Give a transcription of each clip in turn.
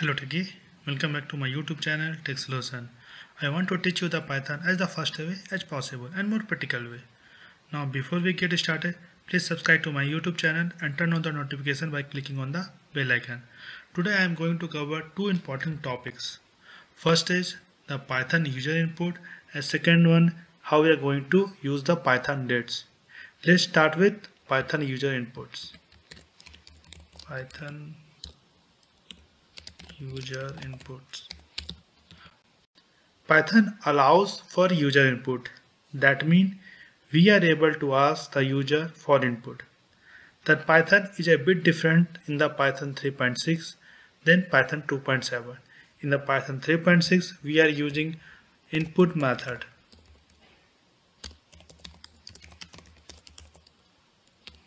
Hello Techie, welcome back to my YouTube channel Tech Solution. I want to teach you the Python as the fast way as possible and more practical way. Now before we get started, please subscribe to my YouTube channel and turn on the notification by clicking on the bell icon. Today I am going to cover two important topics. First is the Python user input and second one how we are going to use the Python dates. Let's start with Python user inputs. Python user inputs. Python allows for user input. That means we are able to ask the user for input. That Python is a bit different in the Python 3.6 than Python 2.7. In the Python 3.6 we are using input method.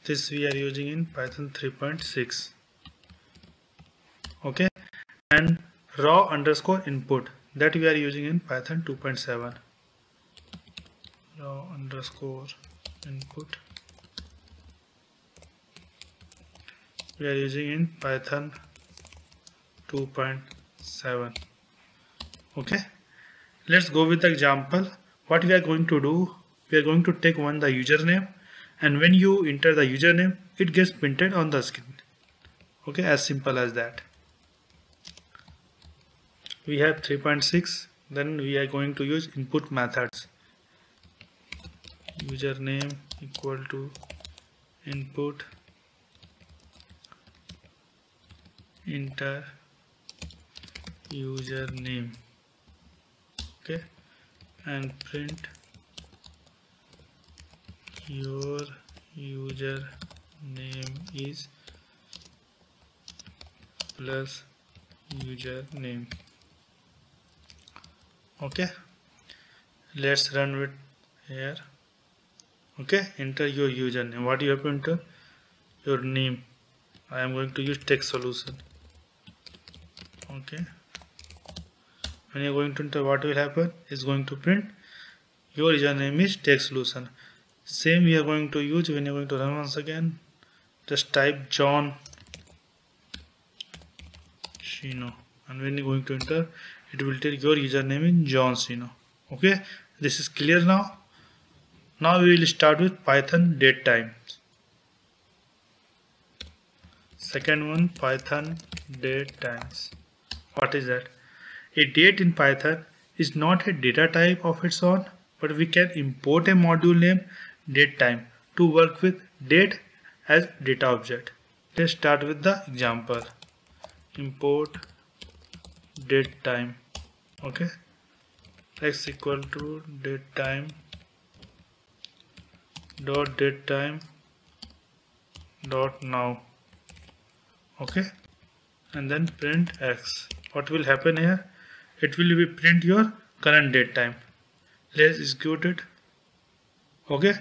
This we are using in Python 3.6. Okay, and raw underscore input that we are using in Python 2.7. Raw underscore input we are using in Python 2.7. Okay, let's go with the example. What we are going to do, we are going to take the username, and when you enter the username it gets printed on the screen. Okay, as simple as that. We have 3.6, then we are going to use input methods. Username equal to input enter username. Okay, and print your username is plus username. Okay, let's run with here. Okay, enter your username. What you have to enter? Your name. I am going to use Tech Solution. Okay, when you are going to enter, what will happen is going to print your username is Tech Solution. Same we are going to use when you are going to run once again. Just type John Shino, and when you are going to enter, it will tell your username in John Shino. Okay, this is clear now. Now we will start with Python date time. Second one, Python date times. What is that? A date in Python is not a data type of its own, but we can import a module name datetime to work with date as data object. Let's start with the example. Import datetime. Okay, x equal to datetime dot datetime dot now. Okay, and then print x. What will happen here? It will be print your current date time. Let's execute it. Okay,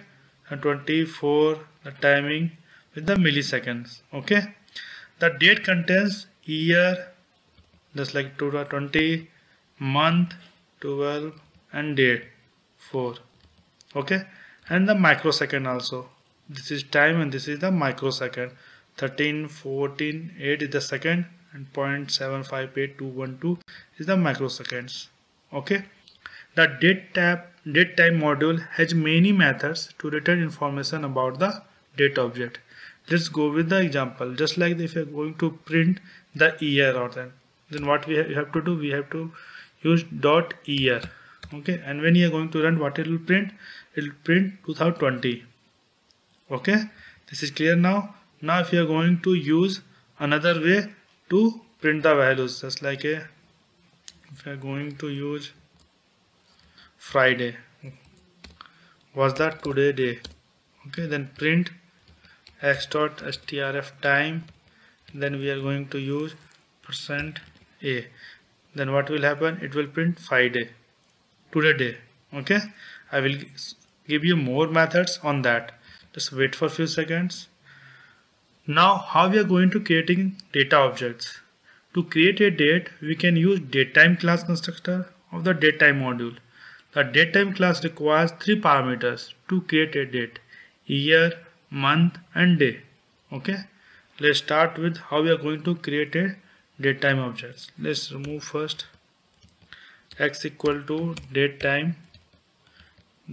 and 24 the timing with the milliseconds. Okay, the date contains year, just like 20, month 12, and date 4. Okay, and the microsecond also. This is time and this is the microsecond. 13, 14, 8 is the second, and 0.758212 is the microseconds. Okay, the date time module has many methods to return information about the date object. Let's go with the example. Just like if you are going to print the year or then what we have to do, we have to use dot year. Okay, and when you are going to run, what it will print? It will print 2020. Okay, this is clear now. Now if you are going to use another way to print the values, just like if you are going to use Friday, was that today day? Okay, then print x.strf time, then we are going to use %a, then what will happen? It will print Friday, today day. Okay, I will give you more methods on that. Just wait for a few seconds. Now how we are going to creating data objects. To create a date, we can use datetime class constructor of the datetime module. The datetime class requires 3 parameters to create a date: year, month, and day. Okay, let's start with how we are going to create a date time objects. Let's remove first x equal to date time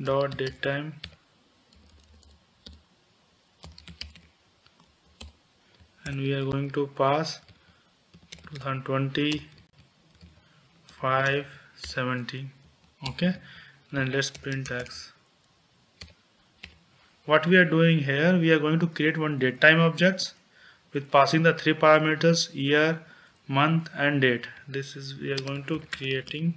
dot date time, and we are going to pass 2020 5/17. Okay, then let's print x. What we are doing here, we are going to create one date time objects with passing the three parameters year, month and date. This is, we are going to creating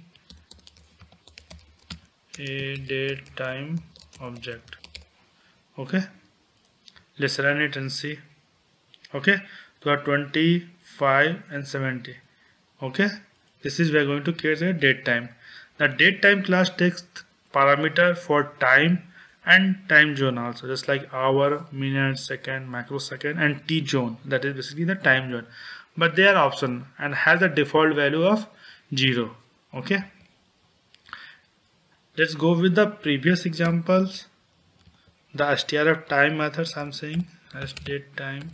a date time object. Okay, let's run it and see. Okay, so 25 and 70. Okay, this is, we are going to create a date time. The date time class takes parameter for time and time zone also, just like hour, minute, second, microsecond and t zone, that is basically the time zone, but they are optional and has a default value of 0. Okay, let's go with the previous examples. The strf time methods I'm saying as date time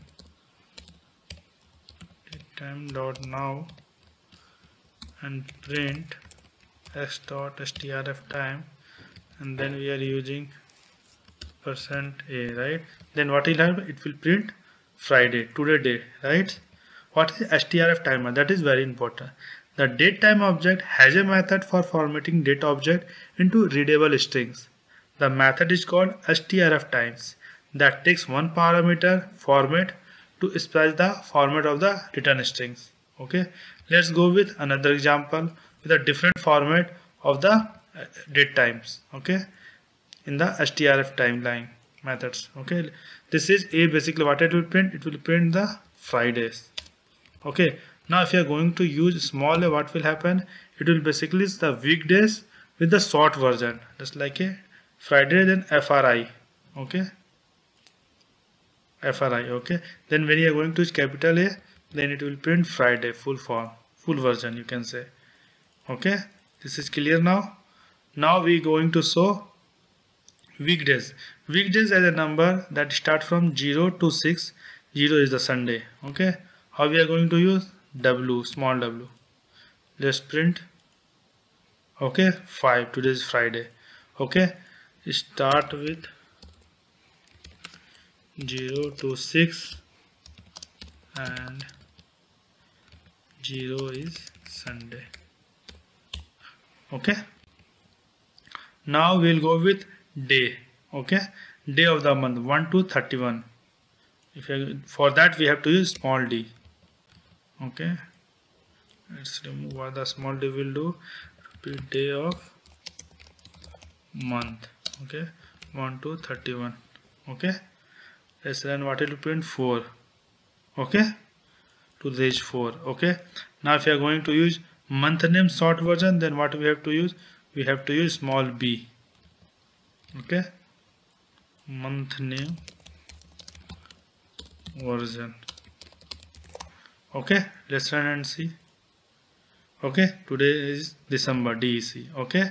dot now and print x dot strf time, and then we are using %a, right? Then what will happen? It will print Friday, today day, right? What is strf timer? That is very important. The date time object has a method for formatting date object into readable strings. The method is called strf times, that takes one parameter format to specify the format of the return strings. Okay, let's go with another example with a different format of the date times. Okay, in the strf timeline methods. Okay, this is a, basically what it will print, it will print the Fridays. Okay, now if you are going to use small a, what will happen? It will basically is the weekdays with the short version, just like a Friday, then FRI. Okay, FRI. Okay, then when you are going to use capital A, then it will print Friday, full form, full version you can say. Okay, this is clear now. Now we are going to show weekdays. Weekdays as a number that start from 0 to 6. 0 is the Sunday. Okay, how we are going to use? W, small w. Let's print. Okay, 5, today is Friday. Okay, start with 0 to 6 and 0 is Sunday. Okay, now we'll go with day. Okay, day of the month 1 to 31. For that we have to use small d. Okay, let's remove what the small d will do. Repeat day of month. Okay, 1 to 31. Okay, let's run. What it will print? 4. Okay, to reach 4. Okay, now if you are going to use month name short version, then what we have to use? We have to use small b. Okay, month name version. Okay, let's run and see. Okay, today is December, DEC. Okay,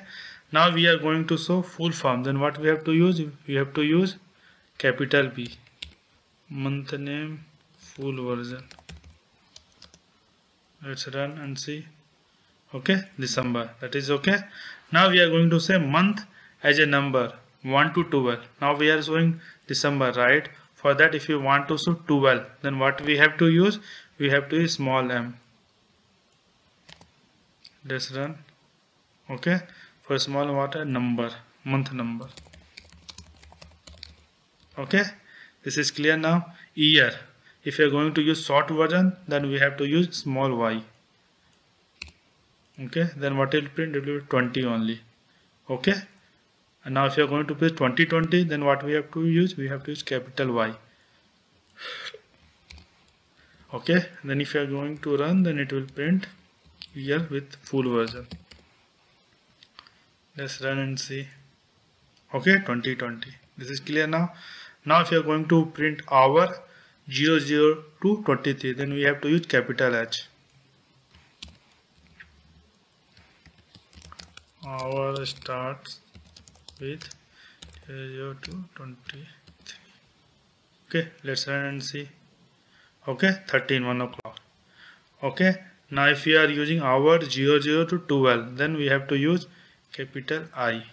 now we are going to show full form. Then what we have to use? We have to use capital B, month name full version. Let's run and see. Okay, December, that is okay. Now we are going to say month as a number 1 to 12. Now we are showing December, right? For that, if you want to show 12, then what we have to use? We have to use small m. Let's run. Okay, for small water number, month number. Okay, this is clear now. Year, if you are going to use short version, then we have to use small y. Okay, then what it will print? It will be 20 only. Okay, and now if you are going to print 2020, then what we have to use? We have to use capital Y. Okay, then if you are going to run, then it will print year with full version. Let's run and see. Okay, 2020. This is clear now. Now if you are going to print hour 00 to 23, then we have to use capital H. Hour starts with 0 to 23. Okay, let's run and see. Okay, 1 o'clock. Okay, Now if we are using hour 00 to 12, then we have to use capital I.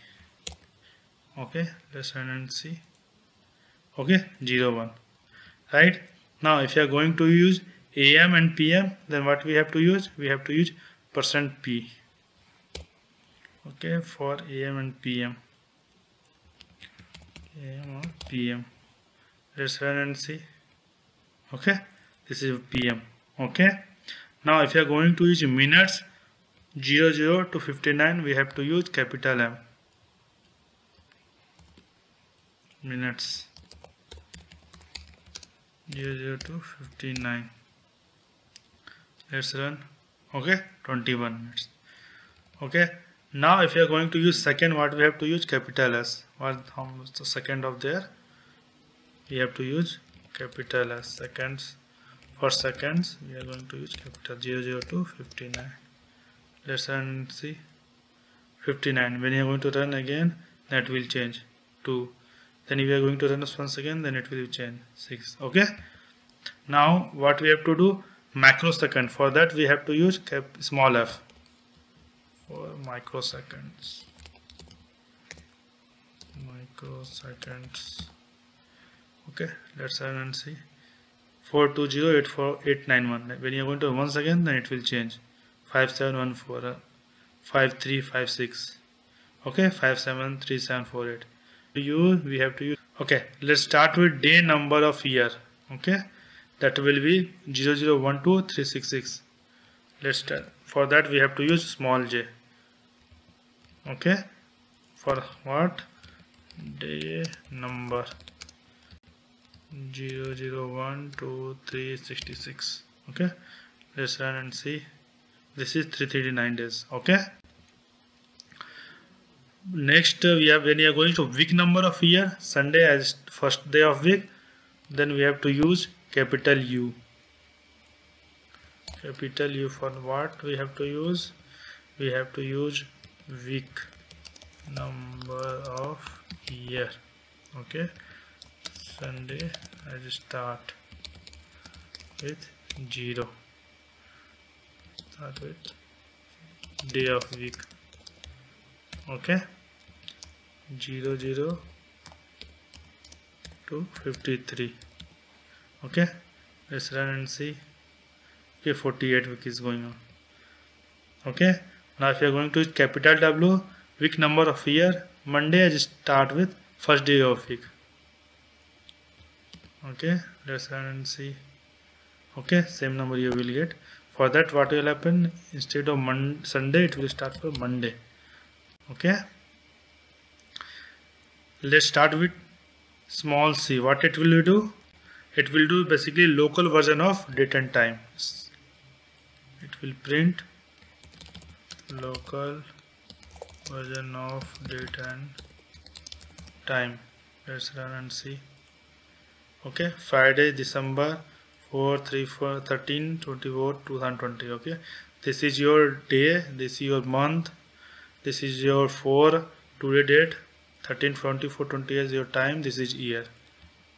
Okay, let's run and see. Okay, 01. Right. Now if you are going to use AM and PM, then what we have to use? We have to use %P. Okay, for AM and PM. AM or PM. Let's run and see. Okay, this is PM. Okay. Now if you are going to use minutes 00 to 59, we have to use capital M. Minutes 00 to 59. Let's run. Okay, 21 minutes. Okay. Now if you are going to use second, what we have to use? Capital S. How much the second of there? We have to use capital S. Seconds. For seconds, we are going to use capital 00 to 59. Let's run and see. 59. When you are going to run again, that will change 2. Then if you are going to run this once again, then it will change 6. Okay. Now what we have to do? Microsecond. For that we have to use small f for microseconds. Okay, let's run and see. 420848891. When you are going to once again, then it will change 5714 5356. Okay, 573748. We have to use. Okay, let's start with day number of year. Okay, that will be 0012366. Let's start. For that we have to use small j. Okay, for what? Day number 0012366. Okay, let's run and see. This is 339 days. Okay. Next we have, when you are going to week number of year, Sunday as first day of week, then we have to use capital U. Capital U. For what we have to use? We have to use week number of year. Okay, Sunday as start with 0. Start with day of week. Okay, 00 to 53. Okay, let's run and see. Okay, 48 week is going on. Okay, now if you are going to use capital W, week number of year, Monday I just start with first day of week. Okay, let's run and see. Okay, same number you will get. For that what will happen? Instead of Sunday, it will start for Monday. Okay, let's start with small c. What it will do? It will do basically local version of date and time. It will print local version of date and time. Let's run and see. Okay, Friday, December 4/13/24/2020. Okay, this is your day, this is your month, this is your today date 13/24/20 is your time, this is year.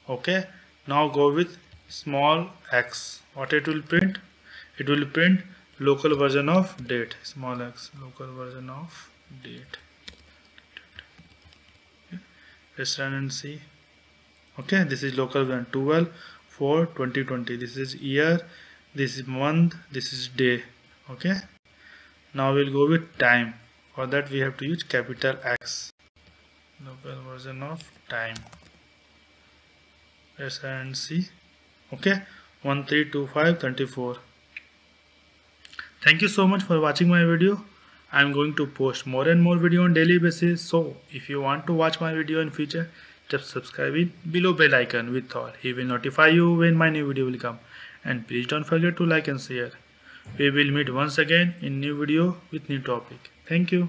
Okay, now go with small x. What it will print? It will print local version of date, small x, local version of date. Okay. Let's run and see. Okay, this is local version 12/4/2020. This is year, this is month, this is day. Okay, now we'll go with time. For that we have to use capital X, local version of time. Let's run and see. Okay, 1325/24. Thank you so much for watching my video. I am going to post more and more video on daily basis. So if you want to watch my video in future, just subscribe with below bell icon with all. He will notify you when my new video will come. And please don't forget to like and share. We will meet once again in new video with new topic. Thank you.